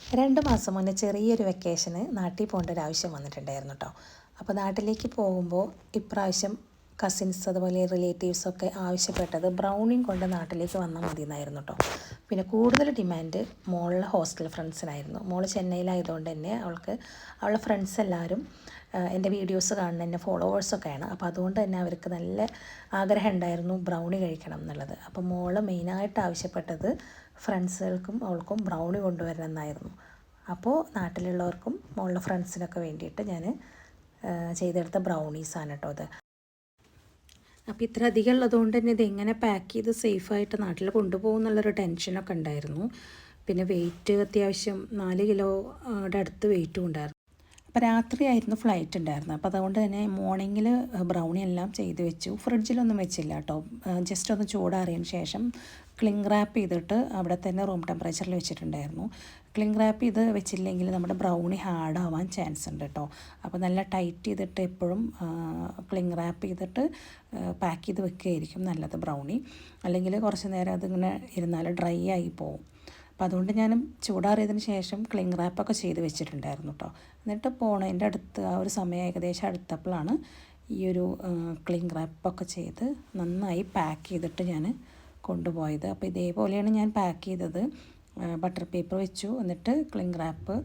2 മാസം മുന്നേ ചെറിയൊരു വെക്കേഷന് നാട്ടിൽ പോകേണ്ട ഒരു ആവശ്യം വന്നിട്ടുണ്ടായിരുന്നു കേട്ടോ. അപ്പോൾ നാട്ടിലേക്ക് പോകുമ്പോൾ ഇപ്രാവശ്യം കസിൻസ് അതുപോലെ റിലേറ്റീവ്സൊക്കെ ആവശ്യപ്പെട്ടത് ബ്രൗണിയും കൊണ്ട് നാട്ടിലേക്ക് വന്നാൽ മതി എന്നായിരുന്നു കേട്ടോ. പിന്നെ കൂടുതൽ ഡിമാൻഡ് മോളുടെ ഹോസ്റ്റൽ ഫ്രണ്ട്സിനായിരുന്നു. മോള് ചെന്നൈയിലായതുകൊണ്ട് തന്നെ അവളുടെ ഫ്രണ്ട്സ് എല്ലാവരും എൻ്റെ വീഡിയോസ് കാണുന്ന എൻ്റെ ഫോളോവേഴ്സൊക്കെയാണ്. അപ്പോൾ അതുകൊണ്ട് തന്നെ അവർക്ക് നല്ല ആഗ്രഹം ഉണ്ടായിരുന്നു ബ്രൗണി കഴിക്കണം എന്നുള്ളത്. അപ്പോൾ മോള് മെയിനായിട്ട് ആവശ്യപ്പെട്ടത് ഫ്രണ്ട്സുകൾക്കും അവൾക്കും ബ്രൗണി കൊണ്ടുവരണം എന്നായിരുന്നു. അപ്പോൾ നാട്ടിലുള്ളവർക്കും മോളുടെ ഫ്രണ്ട്സിനൊക്കെ വേണ്ടിയിട്ട് ഞാൻ ചെയ്തെടുത്ത ബ്രൗണീസാണ് കേട്ടോ അത്. അപ്പോൾ ഇത്ര അധികം ഉള്ളതുകൊണ്ട് തന്നെ ഇതെങ്ങനെ പാക്ക് ചെയ്ത് സേഫായിട്ട് നാട്ടിൽ കൊണ്ടുപോകും എന്നുള്ളൊരു ടെൻഷനൊക്കെ ഉണ്ടായിരുന്നു. പിന്നെ വെയിറ്റ് അത്യാവശ്യം 4 കിലോയുടെ അടുത്ത് വെയിറ്റും ഉണ്ടായിരുന്നു. അപ്പോൾ രാത്രിയായിരുന്നു ഫ്ലൈറ്റ് ഉണ്ടായിരുന്നത്. അപ്പോൾ അതുകൊണ്ട് തന്നെ മോർണിംഗിൽ ബ്രൗണി എല്ലാം ചെയ്ത് വെച്ചു. ഫ്രിഡ്ജിലൊന്നും വെച്ചില്ല കേട്ടോ. ജസ്റ്റ് ഒന്ന് ചൂടാറിയതിന് ശേഷം ക്ലിംഗ് റാപ്പ് ചെയ്തിട്ട് അവിടെ തന്നെ റൂം ടെമ്പറേച്ചറിൽ വെച്ചിട്ടുണ്ടായിരുന്നു. ക്ലിംഗ് റാപ്പ് ചെയ്ത് വെച്ചില്ലെങ്കിൽ നമ്മുടെ ബ്രൗണി ഹാർഡാവാൻ ചാൻസ് ഉണ്ട് കേട്ടോ. അപ്പോൾ നല്ല ടൈറ്റ് ചെയ്തിട്ട് എപ്പോഴും ക്ലിംഗ് റാപ്പ് ചെയ്തിട്ട് പാക്ക് ചെയ്ത് വെക്കുകയായിരിക്കും നല്ലത് ബ്രൗണി. അല്ലെങ്കിൽ കുറച്ച് നേരം അതിങ്ങനെ ഇരുന്നാൽ ഡ്രൈ ആയി പോകും. അപ്പോൾ അതുകൊണ്ട് ഞാൻ ചൂടാറിയതിന് ശേഷം ക്ലിംഗ് റാപ്പൊക്കെ ചെയ്ത് വെച്ചിട്ടുണ്ടായിരുന്നു കേട്ടോ. എന്നിട്ട് പോണതിൻ്റെ അടുത്ത് ആ ഒരു സമയം ഏകദേശം അടുത്തപ്പോഴാണ് ഈ ഒരു ക്ലിംഗ് റാപ്പൊക്കെ ചെയ്ത് നന്നായി പാക്ക് ചെയ്തിട്ട് ഞാൻ കൊണ്ടുപോയത്. അപ്പോൾ ഇതേപോലെയാണ് ഞാൻ പാക്ക് ചെയ്തത്. ബട്ടർ പേപ്പർ വെച്ചു, എന്നിട്ട് ക്ലിംഗ് റാപ്പ്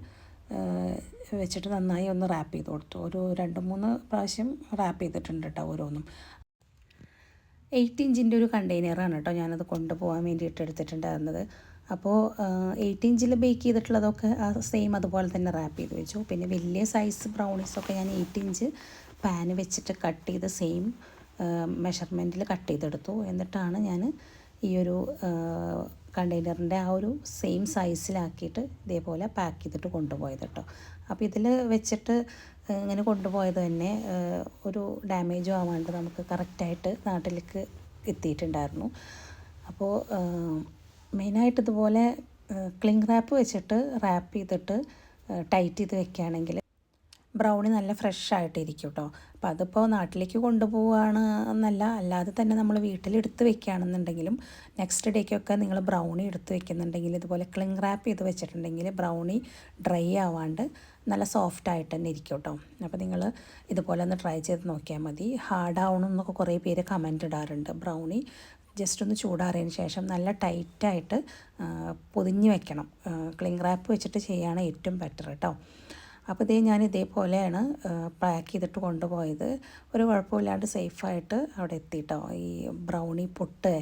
വെച്ചിട്ട് നന്നായി ഒന്ന് റാപ്പ് ചെയ്ത് കൊടുത്തു. ഒരു 2-3 പ്രാവശ്യം റാപ്പ് ചെയ്തിട്ടുണ്ട് കേട്ടോ ഓരോന്നും. 8 ഇഞ്ചിൻ്റെ ഒരു കണ്ടെയ്നറാണ് കേട്ടോ ഞാനത് കൊണ്ടുപോകാൻ വേണ്ടിയിട്ട് എടുത്തിട്ടുണ്ടായിരുന്നത്. അപ്പോൾ 8 ഇഞ്ചിൽ ബേക്ക് ചെയ്തിട്ടുള്ളതൊക്കെ സെയിം അതുപോലെ തന്നെ റാപ്പ് ചെയ്ത് വെച്ചു. പിന്നെ വലിയ സൈസ് ബ്രൗണീസൊക്കെ ഞാൻ 8 ഇഞ്ച് പാന് വെച്ചിട്ട് കട്ട് ചെയ്ത് സെയിം മെഷർമെൻറ്റിൽ കട്ട് ചെയ്തെടുത്തു. എന്നിട്ടാണ് ഞാൻ ഈ ഒരു കണ്ടെയ്നറിൻ്റെ ആ ഒരു സെയിം സൈസിലാക്കിയിട്ട് ഇതേപോലെ പാക്ക് ചെയ്തിട്ട് കൊണ്ടുപോയത് കേട്ടോ. അപ്പോൾ ഇതിൽ വെച്ചിട്ട് ഇങ്ങനെ കൊണ്ടുപോയത് തന്നെ ഒരു ഡാമേജും ആവാണ്ട് നമുക്ക് കറക്റ്റായിട്ട് നാട്ടിലേക്ക് എത്തിയിട്ടുണ്ടായിരുന്നു. അപ്പോൾ മെയിനായിട്ട് ഇതുപോലെ ക്ലിംഗ് റാപ്പ് വെച്ചിട്ട് റാപ്പ് ചെയ്തിട്ട് ടൈറ്റ് ചെയ്ത് വെക്കുകയാണെങ്കിൽ ബ്രൗണി നല്ല ഫ്രഷ് ആയിട്ടിരിക്കും കേട്ടോ. അപ്പോൾ അതിപ്പോൾ നാട്ടിലേക്ക് കൊണ്ടുപോവുകയാണ് എന്നല്ല, അല്ലാതെ തന്നെ നമ്മൾ വീട്ടിലെടുത്ത് വെക്കുകയാണെന്നുണ്ടെങ്കിലും നെക്സ്റ്റ് ഡേക്കൊക്കെ നിങ്ങൾ ബ്രൗണി എടുത്ത് വെക്കുന്നുണ്ടെങ്കിൽ ഇതുപോലെ ക്ലിംഗ് റാപ്പ് ചെയ്ത് വെച്ചിട്ടുണ്ടെങ്കിൽ ബ്രൗണി ഡ്രൈ ആവാണ്ട് നല്ല സോഫ്റ്റായിട്ട് തന്നെ ഇരിക്കും കേട്ടോ. അപ്പോൾ നിങ്ങൾ ഇതുപോലെ ഒന്ന് ട്രൈ ചെയ്ത് നോക്കിയാൽ മതി. ഹാർഡ് ആവണമെന്നൊക്കെ കുറേ പേര് കമൻറ്റ് ഇടാറുണ്ട്. ബ്രൗണി ജസ്റ്റ് ഒന്ന് ചൂടാറിയതിന് ശേഷം നല്ല ടൈറ്റായിട്ട് പൊതിഞ്ഞ് വെക്കണം. ക്ലിംഗ് റാപ്പ് വെച്ചിട്ട് ചെയ്യുകയാണ് ഏറ്റവും ബെറ്റർ കേട്ടോ. അപ്പോൾ ഞാൻ ഇതേപോലെയാണ് പാക്ക് ചെയ്തിട്ട് കൊണ്ടുപോയത്. ഒരു കുഴപ്പമില്ലാണ്ട് സേഫായിട്ട് അവിടെ എത്തിയിട്ടോ. ഈ ബ്രൗണി പൊട്ട്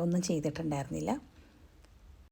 ഒന്നും ചെയ്തിട്ടുണ്ടായിരുന്നില്ല.